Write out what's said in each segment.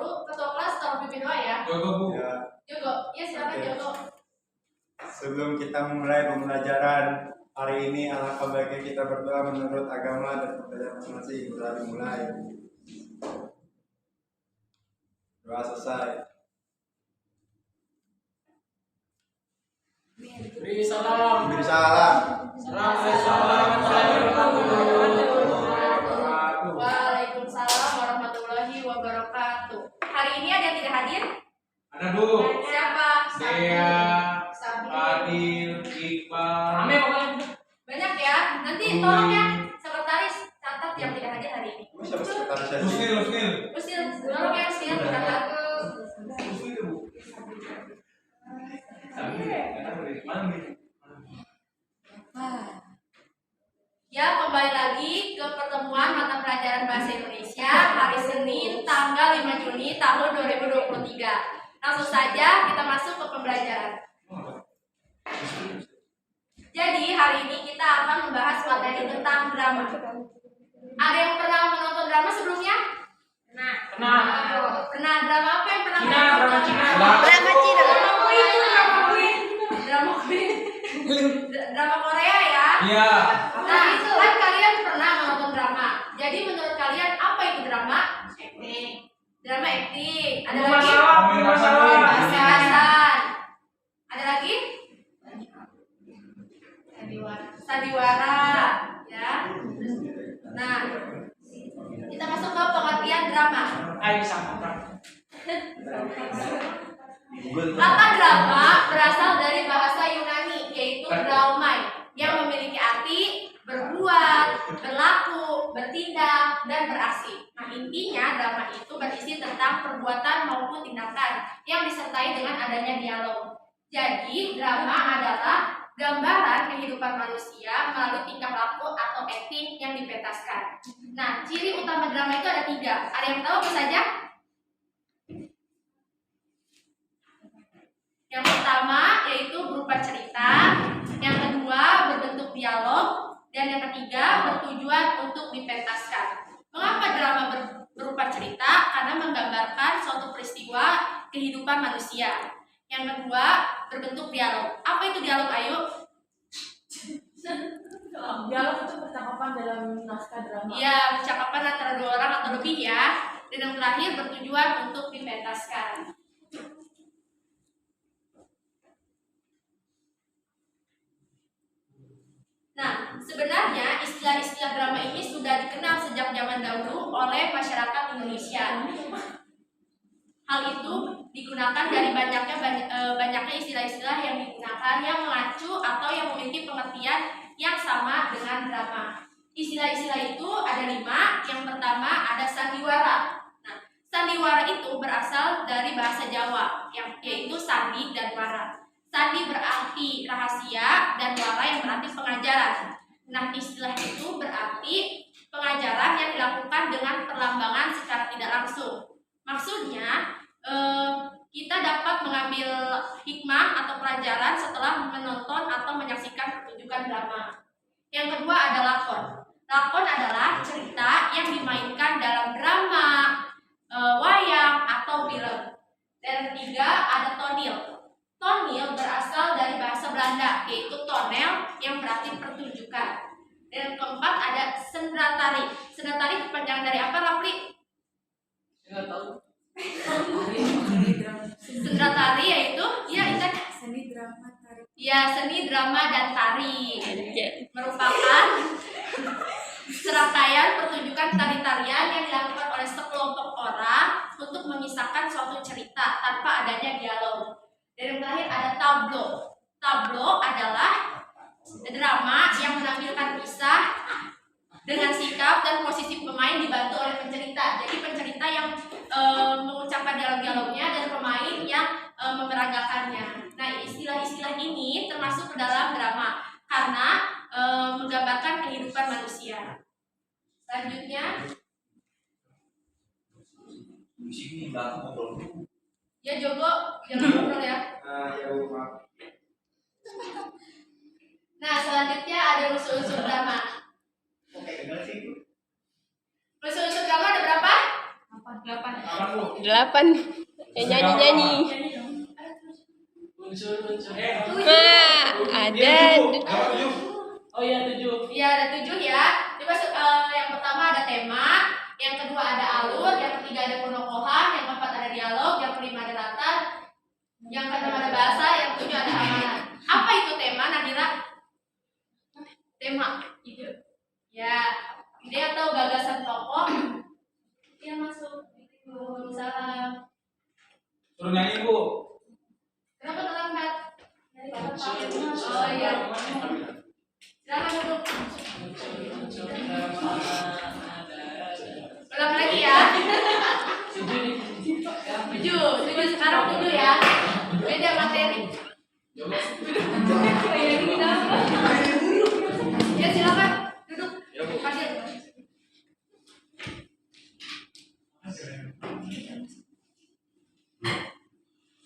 dulu. Ketua kelas tolong pimpin doa ya. Jogo Bu. Ya. Jogo, ya silakan Jogo. Sebelum kita memulai pembelajaran hari ini, alangkah baiknya kita berdoa menurut agama dan budaya masing-masing. Mulai. Doa selesai. Beri salam. Beri salam. Assalamualaikum warahmatullahi wabarakatuh. Waalaikumsalam warahmatullahi wabarakatuh. Hari ini ada yang tidak hadir? Ada Bu. Siapa? Dea, Sabi. Adil, Iqbal. Rame pokoknya. Banyak ya. Nanti tolong ya sekretaris catat yang tidak hadir hari ini. Siapa sekretaris saya? Rusnil. Usil, tolong ya Usil catat. Rusnil Bu. Ya, kembali lagi ke pertemuan mata pelajaran Bahasa Indonesia hari Senin tanggal 5 Juni tahun 2023. Langsung saja kita masuk ke pembelajaran. Jadi hari ini kita akan membahas materi tentang drama. Ada yang pernah menonton drama sebelumnya? Pernah drama apa yang pernah Drama Cina. Drama Queen. Drama Korea ya. Iya. Nah, kan kalian pernah menonton drama. Jadi menurut kalian apa itu drama? Acting. Drama acting. Ada lagi? Pementasan. Ada lagi? Sandiwara. Ya. Nah, kita masuk ke pengertian drama. Ayo sama. Kata drama berasal dari bahasa Yunani, yaitu draumai, yang memiliki arti berbuat, berlaku, bertindak, dan beraksi. Nah, intinya drama itu berisi tentang perbuatan maupun tindakan yang disertai dengan adanya dialog. Jadi, drama adalah gambaran kehidupan manusia melalui tingkah laku atau acting yang dipentaskan. Nah, ciri utama drama itu ada 3. Ada yang tahu apa saja? Yang pertama yaitu berupa cerita, yang kedua berbentuk dialog, dan yang ketiga bertujuan untuk dipentaskan. Mengapa drama berupa cerita? Karena menggambarkan suatu peristiwa kehidupan manusia. Yang kedua berbentuk dialog. Apa itu dialog, Ayu? Dialog itu percakapan dalam naskah drama. Iya, percakapan antara 2 orang atau lebih ya. Dan yang terakhir bertujuan untuk dipentaskan. Nah, sebenarnya istilah-istilah drama ini sudah dikenal sejak zaman dahulu oleh masyarakat Indonesia. Hal itu digunakan dari banyaknya istilah-istilah yang digunakan yang mengacu atau yang memiliki pengertian yang sama dengan drama. Istilah-istilah itu ada 5. Yang pertama ada sandiwara. Nah, sandiwara itu berasal dari bahasa Jawa, yaitu sandi dan wara. Sandi berarti rahasia dan wara yang berarti pengajaran. Nah, istilah itu berarti pengajaran yang dilakukan dengan perlambangan secara tidak langsung. Maksudnya, kita dapat mengambil hikmah atau pelajaran setelah menonton atau menyaksikan pertunjukan drama. Yang kedua ada lakon. Lakon adalah cerita yang dimainkan dalam drama, wayang, atau film. Dan ketiga ada tonil. Tonil berasal dari bahasa Belanda, yaitu tonel yang berarti pertunjukan. Dan keempat ada sendratari. Sendratari kepanjangan dari apa, Rapli? Enggak tahu. Sendratari yaitu Seni drama tari. ya seni drama dan tari. Merupakan serangkaian pertunjukan tari-tarian yang dilakukan oleh sekelompok orang untuk mengisahkan suatu cerita tanpa adanya dialog. Dan yang terakhir ada tablo. Tablo adalah drama yang menampilkan kisah dengan sikap dan posisi pemain dibantu oleh pencerita. Jadi pencerita yang mengucapkan dialog-dialognya dan pemain yang memeragakannya. Nah, istilah-istilah ini termasuk ke dalam drama karena menggambarkan kehidupan manusia. Selanjutnya, ya Jogo, jangan ngobrol ya. Ya Bu, maaf. Nah, selanjutnya ada unsur-unsur drama. Unsur-unsur drama ada berapa? 8. 8 Bu. 8 kapan? Ya nyanyi. Unsur. Nah, ada. Oh iya 7. Iya, ada 7 ya. Coba yang pertama ada tema, yang kedua ada alur, yang ketiga ada penokohan, yang keempat ada dialog, yang kelima ada latar, yang keenam ada bahasa, yang ketujuh ada amanat. Apa itu tema, Nadira? Tema ide. Ya, ide atau gagasan tokoh. Iya masuk. Salam. Suruh nyanyi, Bu. Kenapa terlambat? Oh iya. Silakan duduk. Ulang lagi ya. 7 sekarang 7 ya. Beda materi. Ya silakan duduk. Hadir.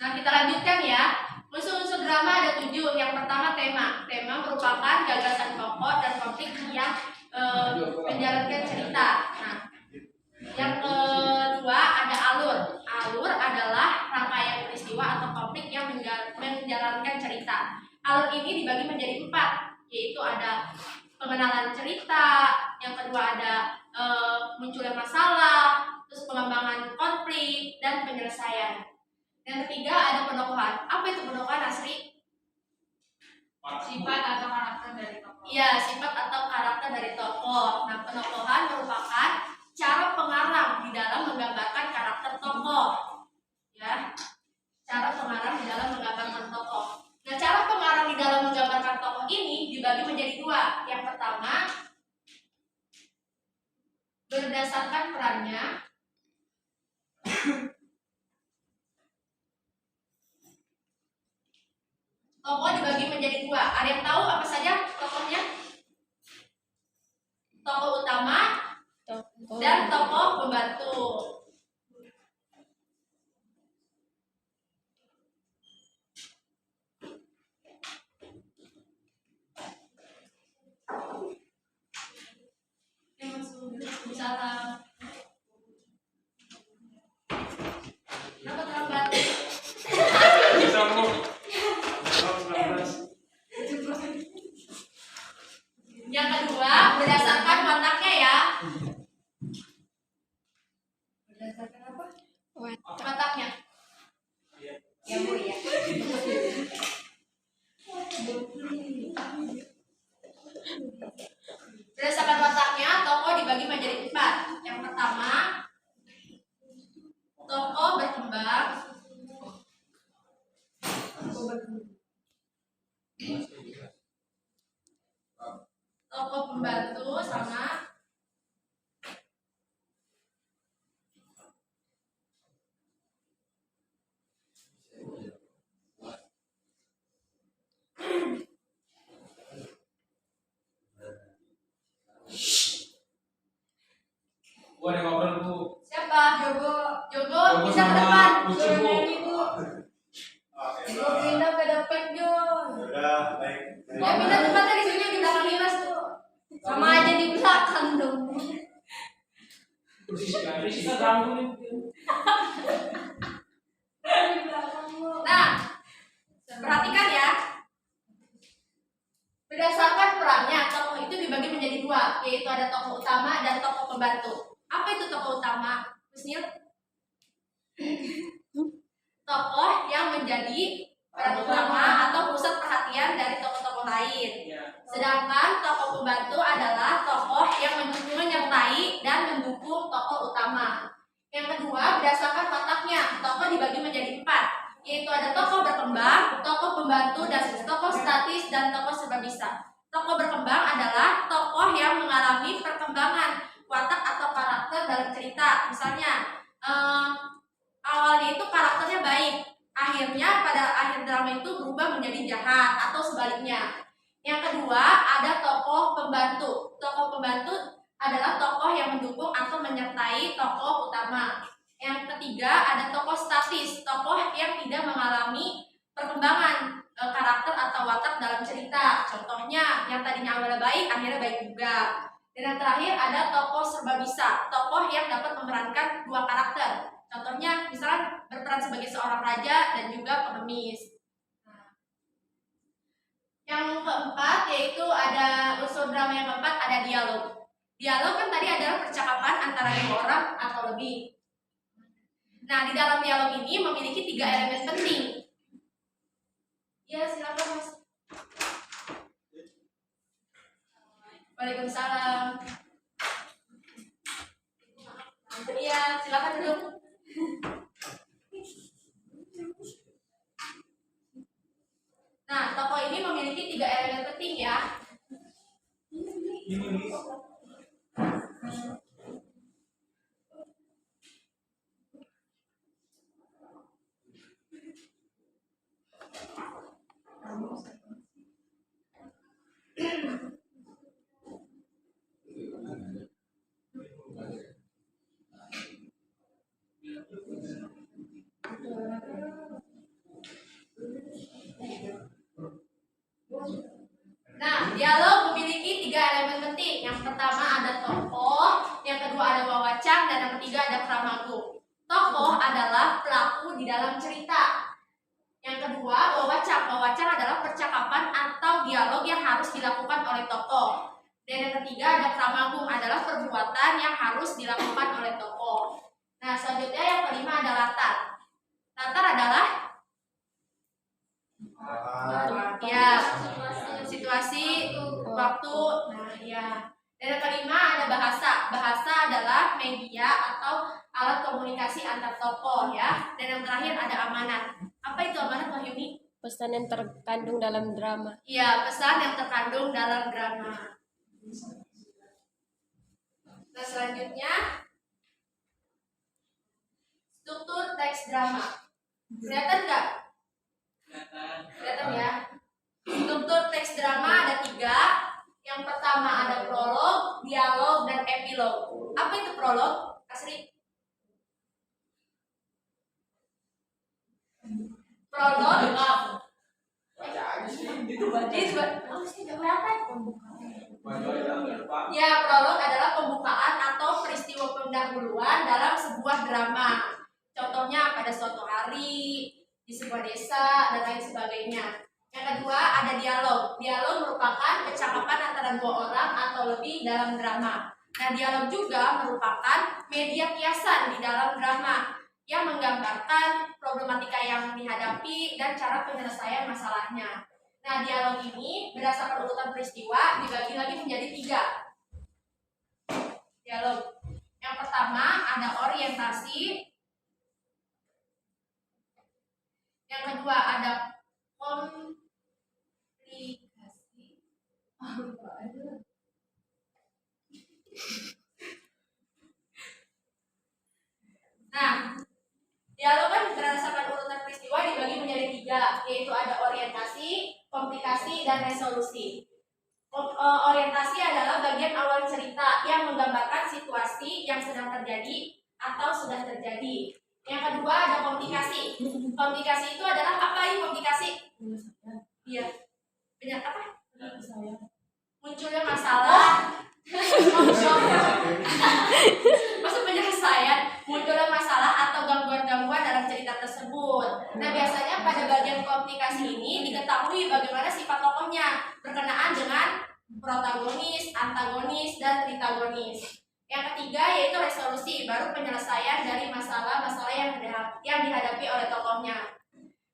Nah kita lanjutkan ya. Unsur-unsur drama ada 7. Yang pertama tema. Tema merupakan gagasan pokok dan konflik yang menjalankan cerita. Nah, yang kedua ada alur. Alur adalah rangkaian peristiwa atau konflik yang menjalankan cerita. Alur ini dibagi menjadi 4, yaitu ada pengenalan cerita, yang kedua ada munculnya masalah, terus pengembangan konflik dan penyelesaian. Yang ketiga ada penokohan. Apa itu penokohan, Asri? Sifat atau karakter dari tokoh. Iya, sifat atau karakter dari tokoh. Nah, penokohan merupakan cara pengarang di dalam menggambarkan karakter tokoh. Ya, cara pengarang di dalam menggambarkan tokoh. Nah, cara pengarang di dalam menggambarkan tokoh ini dibagi menjadi 2. Yang pertama, berdasarkan perannya. Tokoh dibagi menjadi 2. Ada yang tahu apa saja tokohnya? Tokoh utama dan tokoh pembantu. Salam. Kenapa terlambat? Yang kedua, berdasarkan wataknya ya. Berdasarkan apa? Wataknya. Ya, Bu ya. Berdasarkan wataknya, tokoh dibagi menjadi 4. Yang pertama, tokoh berkembang. Tokoh pembantu sama Gua ada ngobrol, Bu. siapa? Jogo bisa ke sama depan. Uci, Bu. Gue pindah ke depan, Jon. Udah, baik. Ya pindah tempatnya di sini di belakang Limas tuh. Sama aja di belakang dong. Kita ganggu nih. Nah, perhatikan ya. Berdasarkan perannya, tokoh itu dibagi menjadi 2, yaitu ada tokoh utama dan tokoh pembantu. Apa itu tokoh utama? Husnil? Tokoh yang menjadi peran utama atau pusat perhatian dari tokoh-tokoh lain. Sedangkan tokoh pembantu adalah tokoh yang menyertai dan mendukung tokoh utama. Yang kedua, berdasarkan wataknya, tokoh dibagi menjadi 4, yaitu ada tokoh berkembang, tokoh pembantu, dan tokoh statis, dan tokoh serba bisa. Tokoh berkembang adalah tokoh yang mengalami perkembangan watak atau karakter dalam cerita. Misalnya, awalnya itu karakternya baik, akhirnya pada akhir drama itu berubah menjadi jahat atau sebaliknya. Yang kedua, ada tokoh pembantu. Tokoh pembantu adalah tokoh yang mendukung atau menyertai tokoh utama. Yang ketiga, ada tokoh statis, tokoh yang tidak mengalami perkembangan karakter atau watak dalam cerita. Contohnya, yang tadinya awalnya baik, akhirnya baik juga. Dan yang terakhir ada tokoh serba bisa, tokoh yang dapat memerankan 2 karakter. Contohnya, misalnya berperan sebagai seorang raja dan juga pengemis. Nah, yang keempat yaitu ada unsur drama yang keempat ada dialog. Dialog kan tadi adalah percakapan antara dua orang atau lebih. Nah, di dalam dialog ini memiliki 3 elemen penting. Ya, silakan Mas. Waalaikumsalam. Iya, silakan duduk. Nah, tokoh ini memiliki 3 elemen penting ya. Nah, dialog memiliki 3 elemen penting. Yang pertama ada tokoh, yang kedua ada wawacang, dan yang ketiga ada pramagu. Tokoh adalah pelaku di dalam cerita. Yang kedua, wawacang. Wawacang adalah percakapan atau dialog yang harus dilakukan oleh tokoh. Dan yang ketiga ada pramagung, adalah perbuatan yang harus dilakukan oleh tokoh. Nah, selanjutnya yang kelima ada latar. Latar adalah ya situasi, waktu. Nah, ya. Dan yang kelima ada bahasa. Bahasa adalah media atau alat komunikasi antar tokoh ya. Dan yang terakhir ada amanat. Apa itu amanat, Wahyuni? Pesan yang terkandung dalam drama. Iya, pesan yang terkandung dalam drama. Nah, selanjutnya struktur teks drama. Kelihatan nggak? Kelihatan ya. Struktur teks drama ada 3. Yang pertama ada prolog, dialog, dan epilog. Apa itu prolog, Asri? Prolog ya, prolog adalah pembukaan atau peristiwa pendahuluan dalam sebuah drama. Contohnya pada suatu hari, di sebuah desa, dan lain sebagainya. Yang kedua ada dialog. Dialog merupakan percakapan antara 2 orang atau lebih dalam drama. Nah, dialog juga merupakan media kiasan di dalam drama yang menggambarkan problematika yang dihadapi dan cara penyelesaian masalahnya. Nah, dialog ini berdasarkan urutan peristiwa dibagi lagi menjadi 3. Dialog. Yang pertama ada orientasi. Yang kedua ada komplikasi. Nah, dialog kan berdasarkan urutan peristiwa dibagi menjadi 3, yaitu ada orientasi, komplikasi, dan resolusi. Orientasi adalah bagian awal cerita yang menggambarkan situasi yang sedang terjadi atau sudah terjadi. Yang kedua ada komplikasi. Komplikasi itu adalah apa ini komplikasi? Iya. Banyak apa? Munculnya masalah. Maksud penyelesaian munculnya masalah atau gangguan-gangguan dalam cerita tersebut. Nah, biasanya pada bagian komplikasi ini diketahui bagaimana sifat tokohnya berkenaan dengan protagonis, antagonis, dan tritagonis. Yang ketiga yaitu resolusi, baru penyelesaian dari masalah-masalah yang dihadapi oleh tokohnya.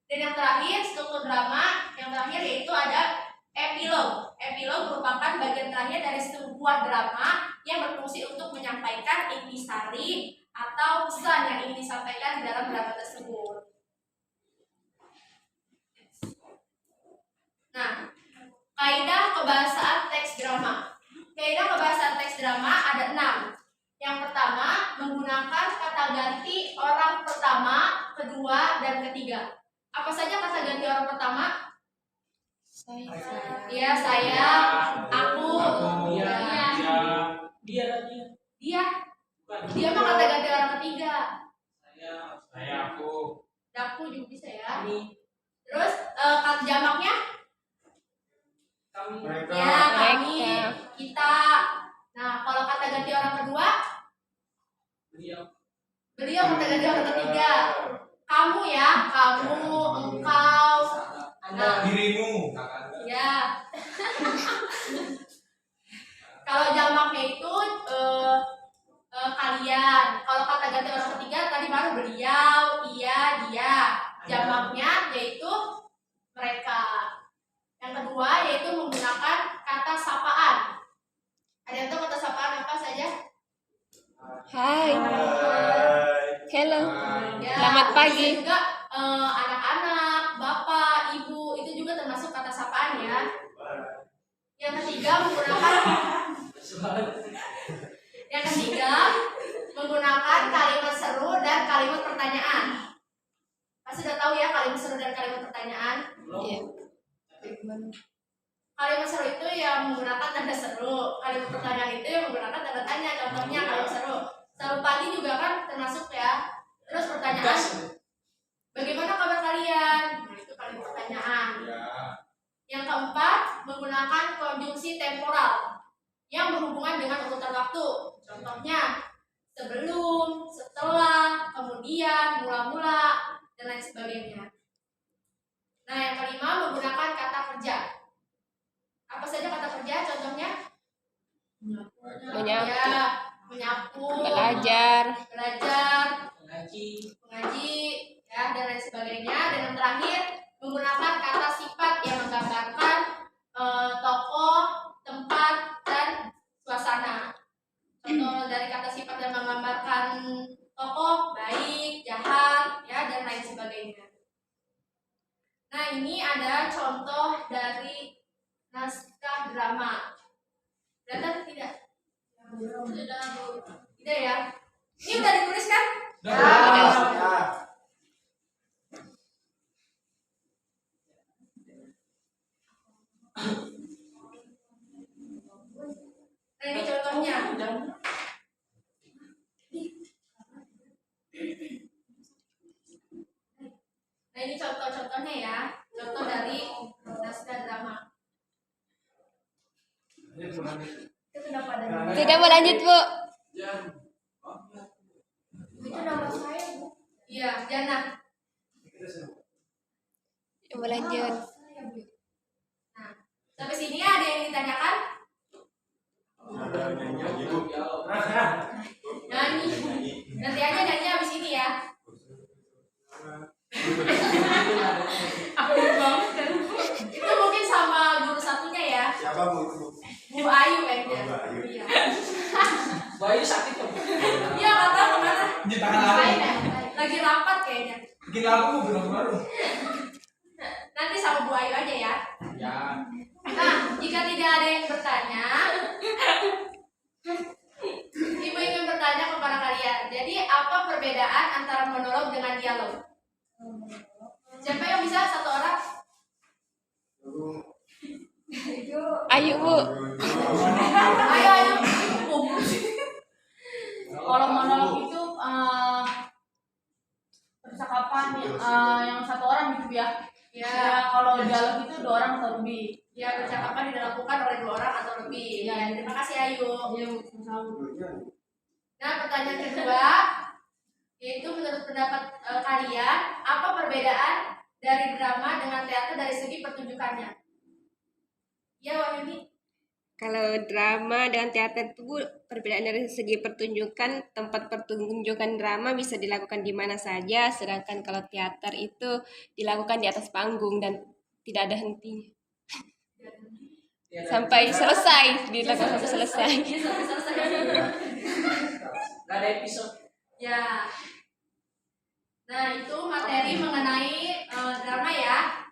Dan yang terakhir struktur drama, yang terakhir yaitu ada epilog. Epilog merupakan bagian terakhir dari sebuah drama yang berfungsi untuk menyampaikan intisari atau pesan yang ingin disampaikan di dalam drama tersebut. Nah, kaidah kebahasaan teks drama. Kaidah kebahasaan teks drama ada 6. Yang pertama, menggunakan kata ganti orang pertama, kedua, dan ketiga. Apa saja kata ganti orang pertama? Iya, saya, aku, dia mah kata ganti orang ketiga. Saya, aku. Aku juga bisa ya. Terus kata jamaknya? Mereka. Ya, kami, Mereka. kita. Nah, kalau kata ganti orang kedua? Beliau kata ganti orang ketiga. Kamu ya, kamu, engkau. Nah, Dirimu. ya. Kalau jamaknya itu kalian. Kalau kata ganti orang ketiga tadi baru beliau, ia, dia. Jamaknya yaitu mereka. Yang kedua yaitu menggunakan kata sapaan. Ada yang tahu kata sapaan apa saja? Hai. Hai. Hello. Ya, Selamat pagi. bisa juga anak-anak, bapak, ibu itu juga termasuk kata sapaan ya. Yang ketiga menggunakan kalimat seru dan kalimat pertanyaan. Pasti sudah tahu ya kalimat seru dan kalimat pertanyaan. Iya. Kalimat seru itu yang menggunakan tanda seru, kalimat pertanyaan itu yang menggunakan tanda tanya. Contohnya kalimat seru. Selamat pagi juga kan termasuk ya. Terus pertanyaan, bagaimana kabar kalian? Nah, itu kalimat pertanyaan. Yang keempat, menggunakan konjungsi temporal yang berhubungan dengan urutan waktu. Contohnya, sebelum, setelah, kemudian, mula-mula, dan lain sebagainya. Nah, yang kelima, menggunakan kata kerja. Apa saja kata kerja? Contohnya? Menyapu. Ya, menyapu, Belajar. mengaji, ya, dan lain sebagainya. Dan yang terakhir, menggunakan kata sifat yang menggambarkan tokoh, tempat, dan suasana. Contoh dari kata sifat yang menggambarkan tokoh, baik, jahat, ya, dan lain sebagainya. Nah, ini ada contoh dari naskah drama. Kelihatan tidak? Tidak ya? Ini udah ditulis kan? Nah, ini contohnya. Nah, ini contoh-contohnya ya. Contoh dari naskah drama. Itu kenapa ada? Tidak mau lanjut, Bu. Itu nama saya, Bu. Iya, Jana. Mau lanjut. Nah, sampai sini ada yang ditanyakan? Ada nyanyi Bu. Nyanyi. Nanti aja nyanyi habis ini ya. Itu mungkin sama guru satunya ya. Siapa Bu itu Bu? Bu Ayu kayaknya. Oh, Bu Ayu. Iya. Bayu sakit tuh. Iya, nggak tahu kemana. Di tangan lagi. Main ya? Lagi rapat kayaknya. Bikin lagu belum baru. Nanti sama Bu Ayu aja ya. Ya. Nah, jika tidak ada yang bertanya, Ibu ingin bertanya kepada kalian. Jadi, apa perbedaan antara monolog dengan dialog? Siapa yang bisa? Satu orang? Ayo, Bu. Ayo. Kalau monolog itu percakapan yang satu orang gitu ya. Ya, kalau dialog itu 2 orang atau lebih. Ya, percakapan dilakukan oleh 2 orang atau lebih. Ya, terima kasih Ayu. Nah, pertanyaan kedua yaitu menurut pendapat kalian, apa perbedaan dari drama dengan teater dari segi pertunjukannya? Ya, Wahyuni. Kalau drama dan teater itu, Bu, perbedaan dari segi pertunjukan, tempat pertunjukan drama bisa dilakukan di mana saja, sedangkan kalau teater itu dilakukan di atas panggung dan tidak ada hentinya. Sampai selesai, dilakukan sampai selesai. Sampai selesai. Gak ada episode. Ya. Nah, itu materi mengenai drama ya.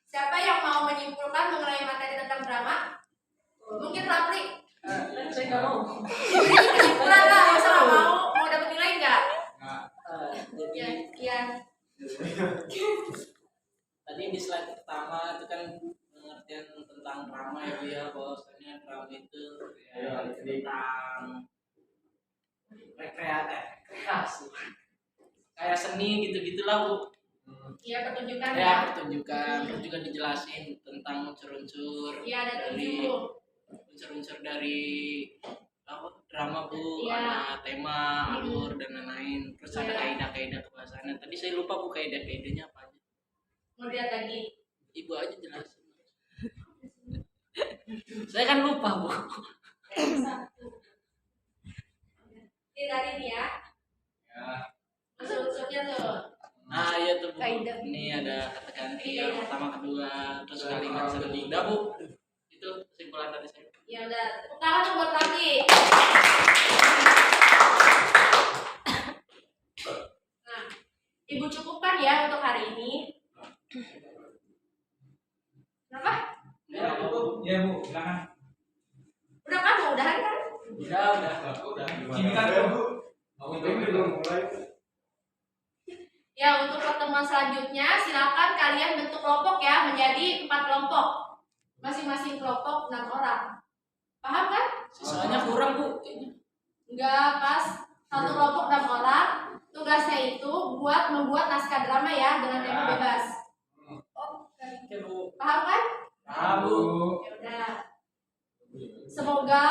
Siapa yang mau menyimpulkan mengenai materi tentang drama? Mungkin Rapli. Saya nggak mau. Kesimpulan lah, masa nggak mau? Mau dapat nilai nggak? Ya, iya. Tadi di slide pertama itu kan pengertian tentang drama ya Bu ya, bahwasanya drama itu ya, tentang rekreasi kayak seni gitu-gitulah Bu. Iya, pertunjukan Ya ya. pertunjukan, terus juga dijelasin tentang unsur-unsur Iya, ada dari 7. unsur-unsur dari drama Bu, Iya. ada tema, alur dan lain-lain. Terus ada Iya. kaidah-kaidah kebahasannya. Tadi saya lupa Bu kaidah-kaidahnya apa aja. Mau lihat lagi. Ibu aja jelasin. Saya kan lupa Bu. Ini tadi nih ya. Ya. Unsur-unsurnya tuh. Nah iya tuh Bu. Kaidah. Ini ada kata ganti yang pertama kedua, terus kalimat sendiri. Udah Bu. Itu kesimpulan dari saya. Ya udah, tepuk tangan dong buat Raffi. Nah, Ibu cukupkan ya untuk hari ini. Kenapa? Ya Bu, silakan. Udah kan? Mau udahan kan? Udah. Ini kan Bu. Mau Ini belum mulai. Ya, untuk pertemuan selanjutnya silakan kalian bentuk kelompok ya menjadi 4 kelompok. Masing-masing kelompok 6 orang. Paham kan? Sisanya kurang Bu. Kayaknya. Enggak pas. Satu kelompok 6 orang. Tugasnya itu membuat naskah drama ya dengan tema bebas. Oke Bu. Paham kan? Bu. Ya udah. Semoga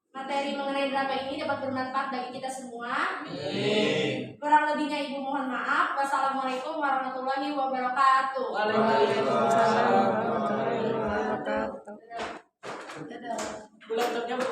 materi mengenai drama ini dapat bermanfaat bagi kita semua. Amin. Kurang lebihnya Ibu mohon maaf. Wassalamualaikum warahmatullahi wabarakatuh. Waalaikumsalam warahmatullahi wabarakatuh. Dadah. Bu laptopnya Bu.